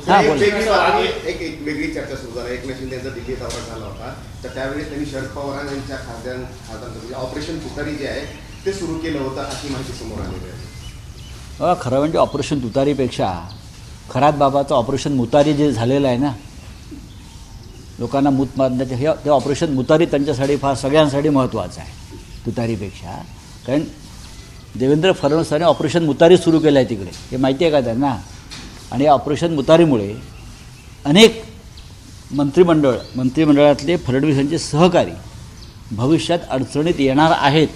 हां बोला. एक वेगळी चर्चा सुरू झाली. एकनाथ शिंदे यांचा दिल्ली दौरा झाला होता, तर त्यावेळी त्यांनी शरद पवार यांच्या खासदार ऑपरेशन तुतारी जे आहे ते सुरू केलं होतं अशी माहिती समोर आलेली आहे. खरं म्हणजे ऑपरेशन तुतारीपेक्षा खरात बाबाचं ऑपरेशन मुतारी जे झालेलं आहे ना, लोकांना मूत मारण्याचे हे ऑपरेशन मुतारी त्यांच्यासाठी फार सगळ्यांसाठी महत्त्वाचं आहे तुतारीपेक्षा. कारण देवेंद्र फडणवीसांनी ऑपरेशन मुतारी सुरू केलं आहे तिकडे, हे माहिती आहे का त्यांना. आणि या ऑपरेशन मुतारीमुळे अनेक मंत्रिमंडळातले फडणवीसांचे सहकारी भविष्यात अडचणीत येणार आहेत.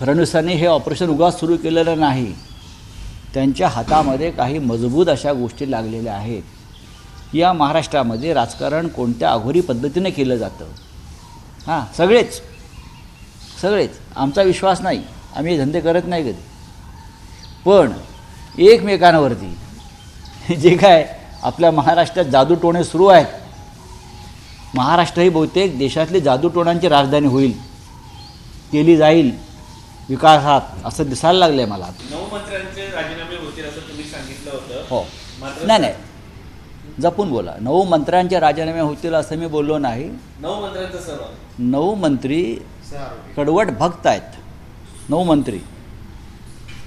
फडणवीसांनी हे ऑपरेशन उगाच सुरू केलेलं नाही, त्यांच्या हातामध्ये काही मजबूत अशा गोष्टी लागलेल्या आहेत. या महाराष्ट्रामध्ये राजकारण कोणत्या अघोरी पद्धतीने केलं जातं. हां सगळेच आमचा विश्वास नाही, आम्ही धंदे करत नाही कधी, पण एकमेकांवरती जे काय आपल्या महाराष्ट्रात जादूटोणे सुरू आहेत, महाराष्ट्र ही बहुतेक देशातली जादूटोणांची राजधानी होईल, केली जाईल विकासात, असं दिसायला लागलं आहे मला. 9 मंत्र्यांचे राजीनामे होतील असं तुम्ही सांगितलं होतं. हो नाही जपून बोला. 9 मंत्र्यांचे राजीनामे होतील असं मी बोललो नाही. 9 मंत्र्यांचा सहभाग. 9 मंत्री कडवट भक्त आहेत. 9 मंत्री,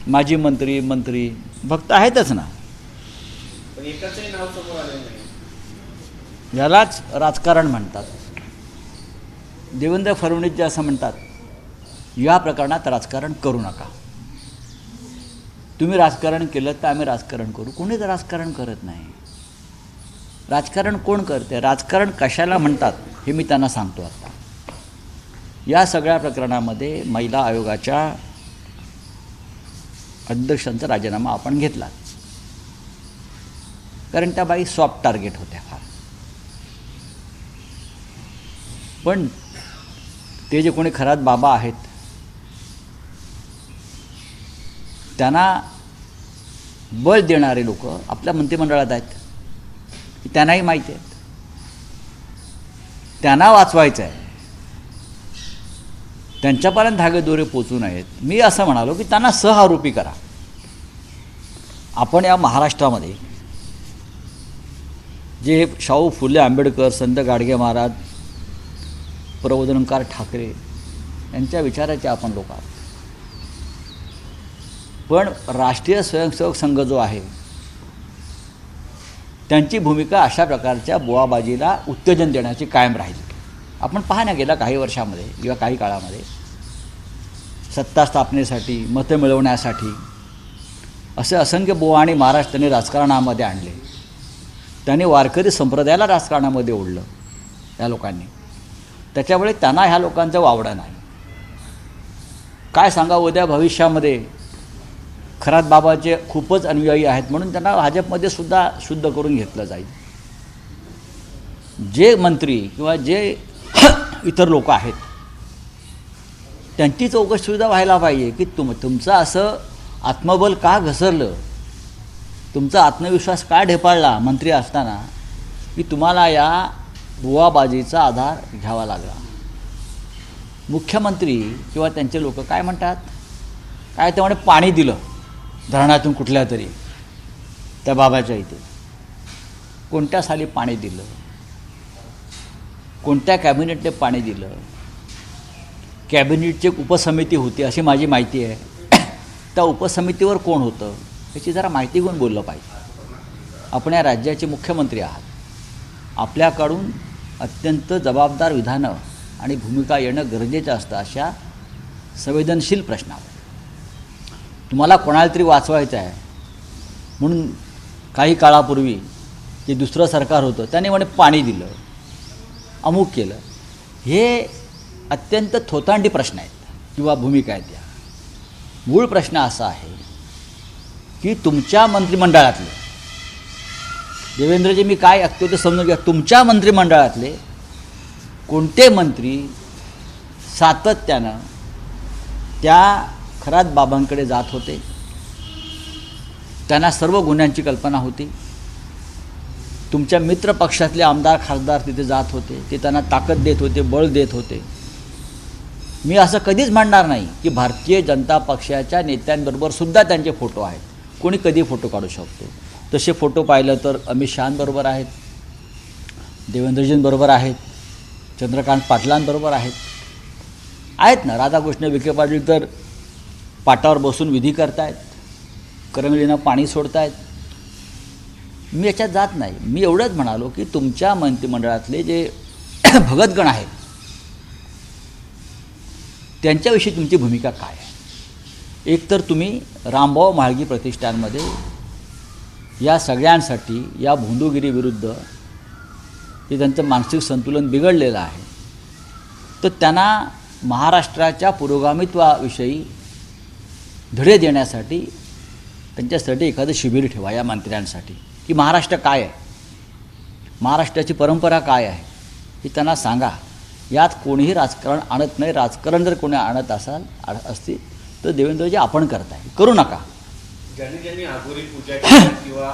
माजी मंत्री भक्त आहेतच ना. पण एकाचंही नाव समोर आलेलं नाही. यालाच राजकारण म्हणतात. देवेंद्र फडणवीस जे असं म्हणतात, या प्रकरणात राजकारण करू नका. तुम्ही राजकारण केलं तर आम्ही राजकारण करू. कोणीच राजकारण करत नाही. राजकारण कोण करते, राजकारण कशाला म्हणतात हे मी त्यांना सांगतो. आता या सगळ्या प्रकरणामध्ये महिला आयोगाच्या अध्यक्षांचा राजीनामा आपण घेतला, कारण त्या बाई सॉफ्ट टार्गेट होत्या फार. पण ते जे कोणी खरात बाबा आहेत त्यांना बळ देणारे लोक आपल्या मंत्रिमंडळात आहेत, त्यांनाही माहिती आहे. त्यांना वाचवायचं आहे, त्यांच्यापर्यंत धागेदोरे पोचू नयेत. मी असं म्हणालो की त्यांना सहआरोपी करा. आपण या महाराष्ट्रामध्ये जे शाहू फुले आंबेडकर, संत गाडगे महाराज, प्रबोधनकार ठाकरे यांच्या विचाराचे आपण लोक आहोत. पण राष्ट्रीय स्वयंसेवक संघ जो आहे त्यांची भूमिका अशा प्रकारच्या बुवाबाजीला उत्तेजन देण्याची कायम राहिली. आपण पहा ना, गेल्या काही वर्षामध्ये किंवा काही काळामध्ये सत्ता स्थापनेसाठी, मतं मिळवण्यासाठी असे असंख्य बुवा आणि महाराज त्यांनी राजकारणामध्ये आणले. त्यांनी वारकरी संप्रदायाला राजकारणामध्ये ओढलं या लोकांनी. त्याच्यामुळे त्यांना ह्या लोकांचं वावडं नाही. काय सांगा, उद्या भविष्यामध्ये खरात बाबाचे खूपच अनुयायी आहेत म्हणून त्यांना भाजपमध्ये सुद्धा शुद्ध करून घेतलं जाईल. जे मंत्री किंवा जे इतर लोक आहेत त्यांची चौकशीसुद्धा व्हायला पाहिजे की तुमचं असं आत्मबल का घसरलं, तुमचा आत्मविश्वास का ढेपाळला मंत्री असताना की तुम्हाला या बुवाबाजीचा आधार घ्यावा लागला. मुख्यमंत्री किंवा त्यांचे लोक काय म्हणतात, काय ते म्हणे पाणी दिलं धरणातून कुठल्या तरी त्या बाबाच्या इथे. कोणत्या साली पाणी दिलं, कोणत्या कॅबिनेटने पाणी दिलं, कॅबिनेटची एक उपसमिती होती अशी माझी माहिती आहे. त्या उपसमितीवर कोण होतं याची जरा माहिती घेऊन बोललं पाहिजे. आपण या राज्याचे मुख्यमंत्री आहात, आपल्याकडून अत्यंत जबाबदार विधानं आणि भूमिका येणं गरजेचं असतं अशा संवेदनशील प्रश्नावर. तुम्हाला कोणाला तरी वाचवायचं आहे म्हणून काही काळापूर्वी जे दुसरं सरकार होतं त्याने म्हणे पाणी दिलं, अमुक केलं. हे अत्यंत थोतांडी प्रश्न आहेत किंवा भूमिका आहेत. या मूळ प्रश्न असा आहे की तुमच्या मंत्रिमंडळातले देवेंद्रजी, मी काय ऐकतो ते समजून घ्या, तुमच्या मंत्रिमंडळातले कोणते मंत्री सातत्यानं त्या खरात बाबांकडे जात होते, त्यांना सर्व गुन्ह्यांची कल्पना होती. तुमच्या मित्र पक्षातले आमदार खासदार तिथे जात होते, ते त्यांना ताकद देत होते, बळ देत होते. मी असं कधीच म्हणणार नाही की भारतीय जनता पक्षाच्या नेत्यांबरोबर सुद्धा त्यांचे फोटो आहेत, कोणी कधी फोटो काढू शकतो. तसे फोटो पाहिलं तर अमित शहांबरोबर आहेत, देवेंद्रजींबरोबर आहेत, चंद्रकांत पाटलांबरोबर आहेत ना. राधाकृष्ण विखे पाटील तर पाटावर बसून विधी करतायत, करंगळीनं पाणी सोडतायत. मी याच्यात जात नाही. मी एवढंच म्हणालो की तुमच्या मंत्रिमंडळातले जे भगतगण आहेत त्यांच्याविषयी तुमची भूमिका काय आहे. एक तर तुम्ही रामभाऊ म्हाळगी प्रतिष्ठानमध्ये या सगळ्यांसाठी या भोंदूगिरीविरुद्ध जे त्यांचं मानसिक संतुलन बिघडलेलं आहे तर त्यांना महाराष्ट्राच्या पुरोगामित्वाविषयी धडे देण्यासाठी त्यांच्यासाठी एखादं शिबिर ठेवा या मंत्र्यांसाठी की महाराष्ट्र काय आहे, महाराष्ट्राची परंपरा काय आहे हे त्यांना सांगा. यात कोणीही राजकारण आणत नाही. राजकारण जर कोणी आणत असतील तर देवेंद्रजी आपण करताय, करू नका. ज्यांनी ज्यांनी आगोरी पूजा केल्या किंवा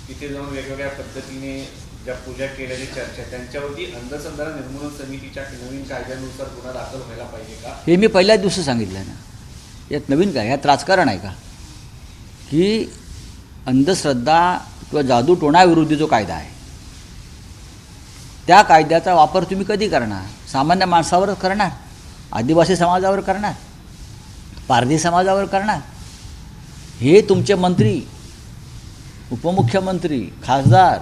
तिथे जाऊन वेगवेगळ्या पद्धतीने ज्या पूजा केल्याची चर्चा त्यांच्यावरती अंधश्रद्धा निर्मूलन समितीच्या नवीन कायद्यानुसार गुन्हा दाखल व्हायला पाहिजे का? हे मी पहिल्याच दिवशी सांगितलं आहे ना. यात नवीन काय, यात राजकारण आहे का? की अंधश्रद्धा किंवा जादूटोणाविरुद्ध जो कायदा आहे त्या कायद्याचा वापर तुम्ही कधी करणार? सामान्य माणसावर करणार, आदिवासी समाजावर करणार, पारधी समाजावर करणार? हे तुमचे मंत्री, उपमुख्यमंत्री, खासदार,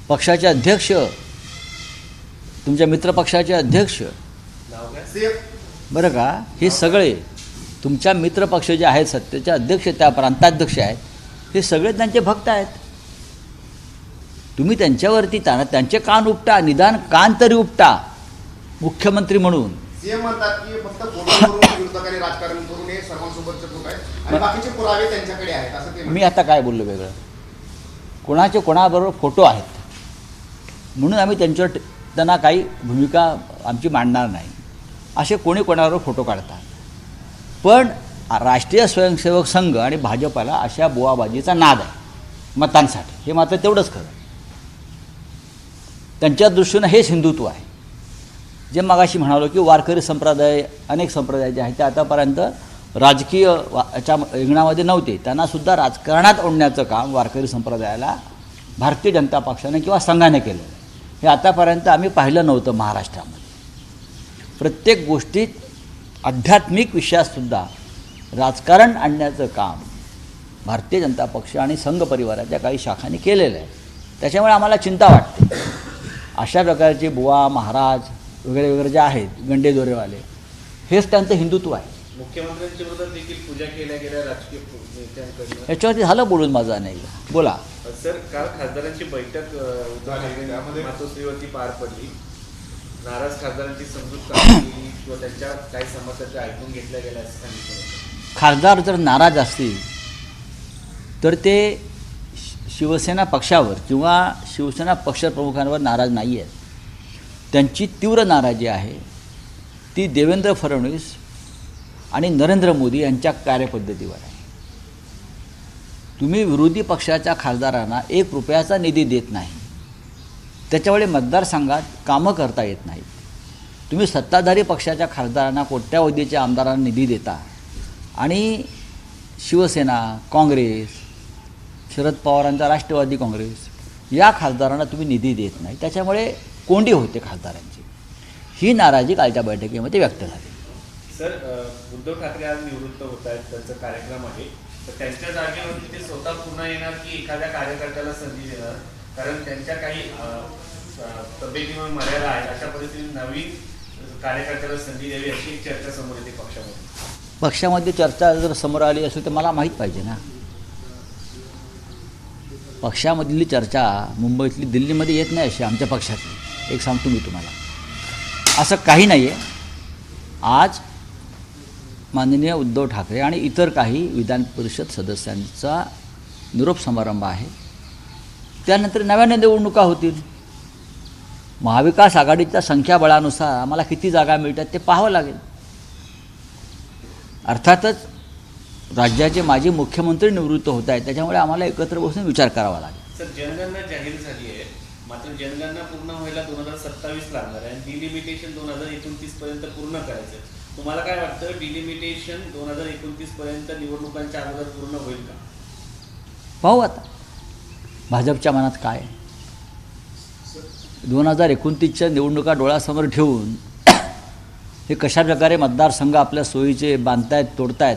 पक्षाचे अध्यक्ष, तुमच्या मित्रपक्षाचे अध्यक्ष, नाव काय? सेफ बरं का, हे सगळे तुमच्या मित्रपक्ष जे आहेत, सत्तेचे अध्यक्ष, त्या प्रांताध्यक्ष आहेत, हे सगळे त्यांचे भक्त आहेत. तुम्ही त्यांच्यावरती त्यांचे कान उपटा, निदान कान तरी उपटा मुख्यमंत्री म्हणून. सीएम म्हणतात की फक्त फोटो करून विरोधकांनी राजकारण करून हे सर्वांसोबतचे फोटो आहेत आणि बाकीचे पुरावे त्यांच्याकडे आहेत असं ते म्हणतात. मी आता काय बोललो वेगळं? कोणाचे कोणाबरोबर फोटो आहेत म्हणून आम्ही त्यांच्यावर त्यांना काही भूमिका आमची मांडणार नाही. असे कोणी कोणाबरोबर फोटो काढतात. पण राष्ट्रीय स्वयंसेवक संघ आणि भाजपाला अशा बुवाबाजीचा नाद आहे मतांसाठी. हे मात्र तेवढंच खरं. त्यांच्या दृष्टीनं हेच हिंदुत्व आहे. जे मगाशी म्हणालो की वारकरी संप्रदाय, अनेक संप्रदाय जे आहेत ते आतापर्यंत राजकीय याच्या रिंगणामध्ये नव्हते, त्यांनासुद्धा राजकारणात आणण्याचं काम वारकरी संप्रदायाला भारतीय जनता पक्षाने किंवा संघाने केलं. हे आतापर्यंत आम्ही पाहिलं नव्हतं महाराष्ट्रामध्ये. प्रत्येक गोष्टीत आध्यात्मिक विषयातसुद्धा राजकारण आणण्याचं काम भारतीय जनता पक्ष आणि संघ परिवाराच्या काही शाखांनी केलेलं आहे. त्याच्यामुळे आम्हाला चिंता वाटते. अशा प्रकारचे बुवा महाराज वगैरे वगैरे जे आहेत गंडेदोरेवाले, हेच त्यांचं हिंदुत्व आहे. मुख्यमंत्र्यांच्या विरोधात देखील पूजा केल्या गेल्या राजकीय नेत्यांकडनं. याच्यावरती झालं बोलून माझा नाही. बोला. सर, काल खासदारांची बैठक मातोश्रीवरती पार पडली. नाराज खासदारांची समजूत काढली किंवा त्यांच्या काही समस्या ऐकून घेतल्या गेल्या असं सांगितलं होतं. खासदार जर नाराज असतील तर ते शिवसेना पक्षावर किंवा शिवसेना पक्षप्रमुखांवर नाराज नाही आहेत. त्यांची तीव्र नाराजी आहे ती देवेंद्र फडणवीस आणि नरेंद्र मोदी यांच्या कार्यपद्धतीवर आहे. तुम्ही विरोधी पक्षाच्या खासदारांना 1 रुपयाचा निधी देत नाही, त्याच्यामुळे मतदारसंघात कामं करता येत नाहीत. तुम्ही सत्ताधारी पक्षाच्या खासदारांना, कोट्यावधीच्या आमदारांना निधी देता आणि शिवसेना, काँग्रेस, शरद पवारांचा राष्ट्रवादी काँग्रेस या खासदारांना तुम्ही निधी देत नाही. त्याच्यामुळे कोंडी होते खासदारांची. ही नाराजी कालच्या बैठकीमध्ये व्यक्त झाली. सर, उद्धव ठाकरे आज निवृत्त होत आहेत, त्यांचा कार्यक्रम आहे, तर त्यांच्या जागेवरती ते स्वतः पुन्हा येणार की एखाद्या कार्यकर्त्याला संधी देणार? कारण त्यांच्या काही तब्येतीमुळे मर्यादा आहेत. अशा परिस्थितीत नवीन कार्यकर्त्याला संधी द्यावी अशी एक चर्चा समोर येते पक्षामध्ये. पक्षामध्ये चर्चा जर समोर आली असेल तर मला माहीत पाहिजे ना. पक्षामधली चर्चा मुंबईतली दिल्लीमध्ये येत नाही अशी आमच्या पक्षातली. एक सांगतो मी तुम्हाला, असं काही नाही आहे. आज माननीय उद्धव ठाकरे आणि इतर काही विधान परिषद सदस्यांचा निरोप समारंभ आहे. त्यानंतर नव्याने निवडणुका होतील. महाविकास आघाडीच्या संख्याबळानुसार आम्हाला किती जागा मिळतात ते पाहावं लागेल. अर्थातच राज्याचे माजी मुख्यमंत्री निवृत्त होत आहेत, त्याच्यामुळे आम्हाला एकत्र बसून विचार करावा लागेल. सर, जनगणना जाहीर झाली आहे, मात्र जनगणना पूर्ण व्हायला 2027 लागणार आहे आणि डिलिमिटेशन 2029 पर्यंत पूर्ण करायचं आहे. तुम्हाला काय वाटतं, डिलिमिटेशन 2029 पर्यंत निवडणुकांच्या अगोदर पूर्ण होईल का? पाहू आता. भाजपच्या मनात काय? 2029च्या निवडणुका डोळ्यासमोर ठेवून हे कशाप्रकारे मतदारसंघ आपल्या सोयीचे बांधतायत, तोडतायत,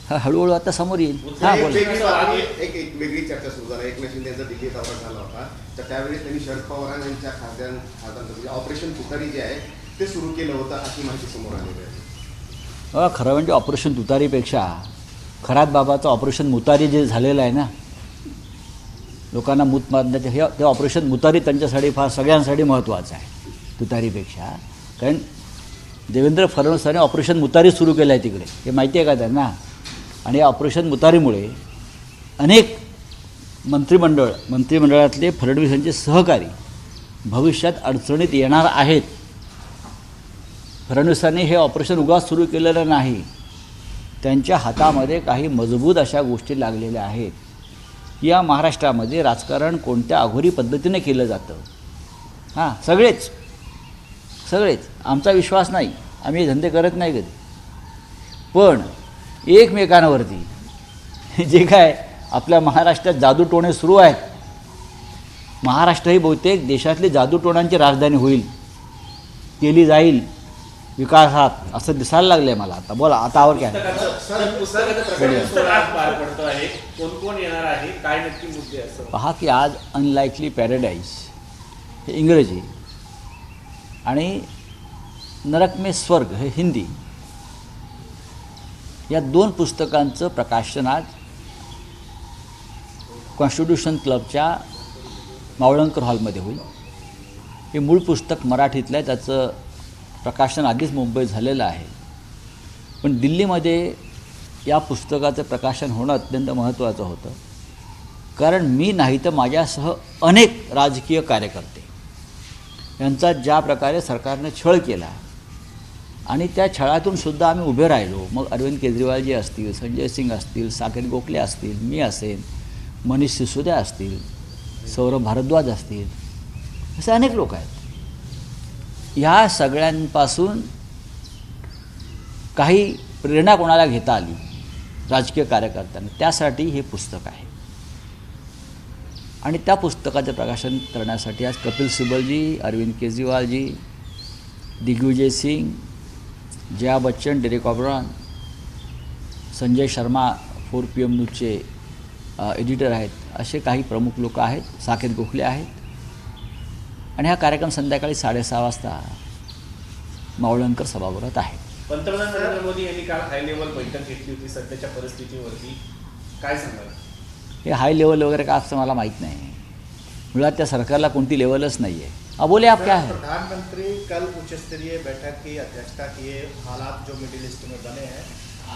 हा हळूहळू आता समोर येईल. हां, बोला. एक वेगळी चर्चा सुरू झाली. एकनाथ शिंदे यांचा दिल्ली दौरा झाला होता, तर त्यावेळी त्यांनी शरद पवार यांच्या खासदारांचं म्हणजे ऑपरेशन तुतारी जे आहे ते सुरू केलं होतं अशी माहिती समोर आलेली आहे. बघा, खरं म्हणजे ऑपरेशन तुतारीपेक्षा खरात बाबाचं ऑपरेशन मुतारी जे झालेलं आहे ना, लोकांना मूत मारण्याचं, हे ते ऑपरेशन मुतारी त्यांच्यासाठी फार सगळ्यांसाठी महत्त्वाचं आहे तुतारीपेक्षा. कारण देवेंद्र फडणवीसांनी ऑपरेशन मुतारी सुरू केलं आहे तिकडे, हे माहिती आहे का त्यांना? आणि या ऑपरेशन मुतारीमुळे अनेक मंत्रिमंडळातले फडणवीसांचे सहकारी भविष्यात अडचणीत येणार आहेत. फडणवीसांनी हे ऑपरेशन उगाच सुरू केलेलं नाही, त्यांच्या हातामध्ये काही मजबूत अशा गोष्टी लागलेल्या आहेत. या महाराष्ट्रामध्ये राजकारण कोणत्या अघोरी पद्धतीने केलं जातं, हां, सगळेच आमचा विश्वास नाही, आम्ही हे धंदे करत नाही कधी, पण एकमेकांवरती जे काय आपल्या महाराष्ट्रात जादूटोणे सुरू आहेत, महाराष्ट्र ही बहुतेक देशातली जादूटोण्यांची राजधानी होईल, केली जाईल विकासात, असं दिसायला लागलं आहे मला आता. बोला, आता आवर काय? पार पडतो आहे, कोण कोण येणार आहे, काय नक्की मुद्दे असं? पहा की आज अनलाइकली पॅराडाईज हे इंग्रजी आणि नरक में स्वर्ग हे हिंदी, या 2 पुस्तकांचं प्रकाशन आज कॉन्स्टिट्यूशन क्लबच्या मावळंकर हॉलमध्ये होईल. हे मूळ पुस्तक मराठीतलं आहे, त्याचं प्रकाशन आधीच मुंबईत झालेलं आहे, पण दिल्लीमध्ये या पुस्तकाचं प्रकाशन होणं अत्यंत महत्त्वाचं होतं. कारण मी नाही तर माझ्यासह अनेक राजकीय कार्यकर्ते यांचा ज्या प्रकारे सरकारने छळ केला आणि त्या छळातून सुद्धा आम्ही उभे राहिलो. मग अरविंद केजरीवालजी असतील, संजय सिंग असतील, साकेत गोखले असतील, मी असेन, मनीष सिसोदिया असतील, सौरभ भारद्वाज असतील, असे अनेक लोक आहेत. ह्या सगळ्यांपासून काही प्रेरणा कोणाला घेता आली राजकीय कार्यकर्त्यांना, त्यासाठी हे पुस्तक आहे. आणि त्या पुस्तकाचं प्रकाशन करण्यासाठी आज कपिल सिब्बलजी, अरविंद केजरीवालजी, Digvijay Singh, Jaya Bachchan, Derek O'Brien, Sanjay Sharma 4PM न्यूजचे एडिटर आहेत, असे काही प्रमुख लोक आहेत, साकेत गोखले आहेत. आणि हा कार्यक्रम संध्याकाळी 6:30 वाजता मावळंकर सभागृहात आहे. पंतप्रधान नरेंद्र मोदी यांनी काल हाय लेवल बैठक घेतली होती सध्याच्या परिस्थितीवरती, काय सांगाल? हे हाय लेवल वगैरे का असं मला माहीत नाही. मुळात त्या सरकारला कोणती लेवलच नाही आहे. बोले आप क्या है? प्रधानमंत्री कल उच्च स्तरीय बैठक की अध्यक्षता किए, हालात जो मिडिल ईस्ट में बने हैं,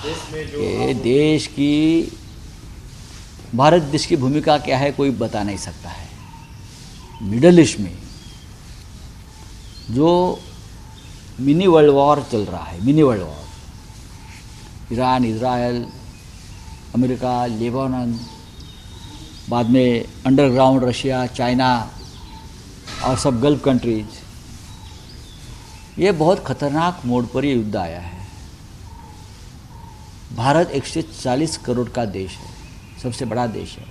देश में जो ये देश की, भारत देश की भूमिका क्या है कोई बता नहीं सकता है. मिडल ईस्ट में जो मिनी वर्ल्ड वॉर चल रहा है, mini world war, Iran, Israel, America, Lebanon, बाद में अंडरग्राउंड रशिया, चाइना और सब गल्फ कंट्रीज, ये बहुत ख़तरनाक मोड़ पर ये युद्ध आया है. भारत 140 करोड़ का देश है, सबसे बड़ा देश है,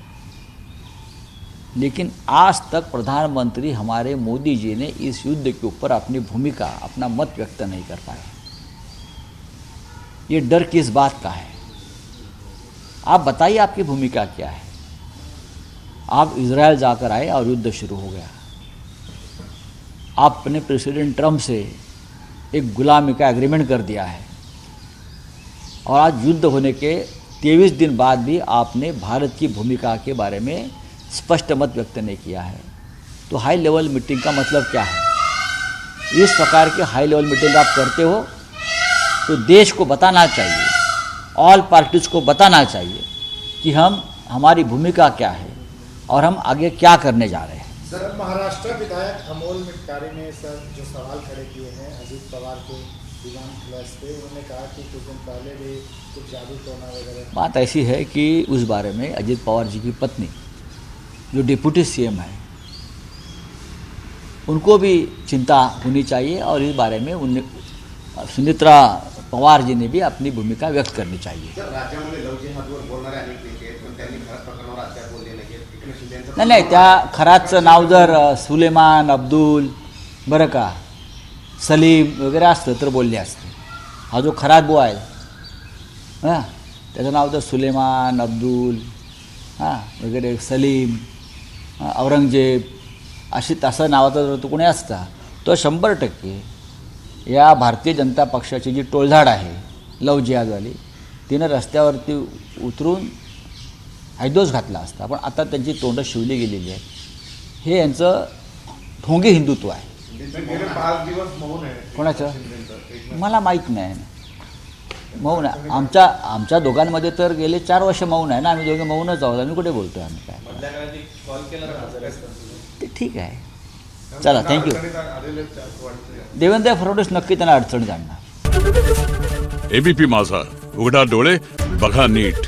लेकिन आज तक प्रधानमंत्री हमारे मोदी जी ने इस युद्ध के ऊपर अपनी भूमिका, अपना मत व्यक्त नहीं कर पाए. ये डर किस बात का है? आप बताइए आपकी भूमिका क्या है? आप इजराइल जाकर आए और युद्ध शुरू हो गया. आपने प्रेसिडेंट ट्रंप से एक गुलामी का एग्रीमेंट कर दिया है और आज युद्ध होने के 23 दिन बाद भी आपने भारत की भूमिका के बारे में स्पष्ट मत व्यक्त नहीं किया है. तो हाई लेवल मीटिंग का मतलब क्या है? इस प्रकार की हाई लेवल मीटिंग आप करते हो तो देश को बताना चाहिए, ऑल पार्टीज को बताना चाहिए कि हमारी भूमिका क्या है और हम आगे क्या करने जा रहे हैं. सर, महाराष्ट्र विधायक अमोल मिटकारी ने सर जो सवाल खड़े किए हैं अजीत पवार के विधान प्लस पे, उन्होंने कहा कि कुछ दिन पहले भी कुछ जादू टोना वगैरह. बात ऐसी है कि उस बारे में अजीत पवार जी की पत्नी जो डिप्टी CM है, उनको भी चिंता होनी चाहिए और इस बारे में सुनित्रा पवार जी ने भी अपनी भूमिका व्यक्त करनी चाहिए. सर, राज्यामध्ये लव जिहादवर बोलणारे अनेक नेते आहेत, पण त्यांनी खऱ्या प्रकरणावर अद्याप बोलले नाही. एकनाथ शिंदे यांचा नाही नाही, त्या खराचं नाव जर सुलेमान, अब्दुल, बरं का, सलीम वगैरे असतं तर बोलले असते. हा जो खरात बुवा आहे हां, त्याचं नाव जर सुलेमान, अब्दुल हां वगैरे, सलीम, औरंगजेब अशी तसं नावाचा जर तो कोणी असता, तो 100% या भारतीय जनता पक्षाची जी टोळधाड आहे लव जिहादवाली, तिनं रस्त्यावरती उतरून हैदोस घातला असता. पण आता त्यांची तोंडं शिवली गेलेली आहेत. हे यांचं ढोंगी हिंदुत्व आहे. गेले 5 दिवस मौन आहे कोणाचं? शिंदेंचं. मला माहीत नाही. मौन आहे आमच्या दोघांमध्ये तर गेले 4 वर्ष मौन आहे ना. आम्ही दोघे मौनच आहोत. आम्ही कुठे बोलतो आहे आम्ही काय? मधल्या काळात एक कॉल केला ना हजर असताना. ते ठीक आहे. चला, थँक्यू. अडचणीत आलेले आहेत असं वाटतंय. देवेंद्र फडणवीस नक्की त्यांना अडचण जाणणार. एबीपी माझा, उघडा डोळे बघा नीट.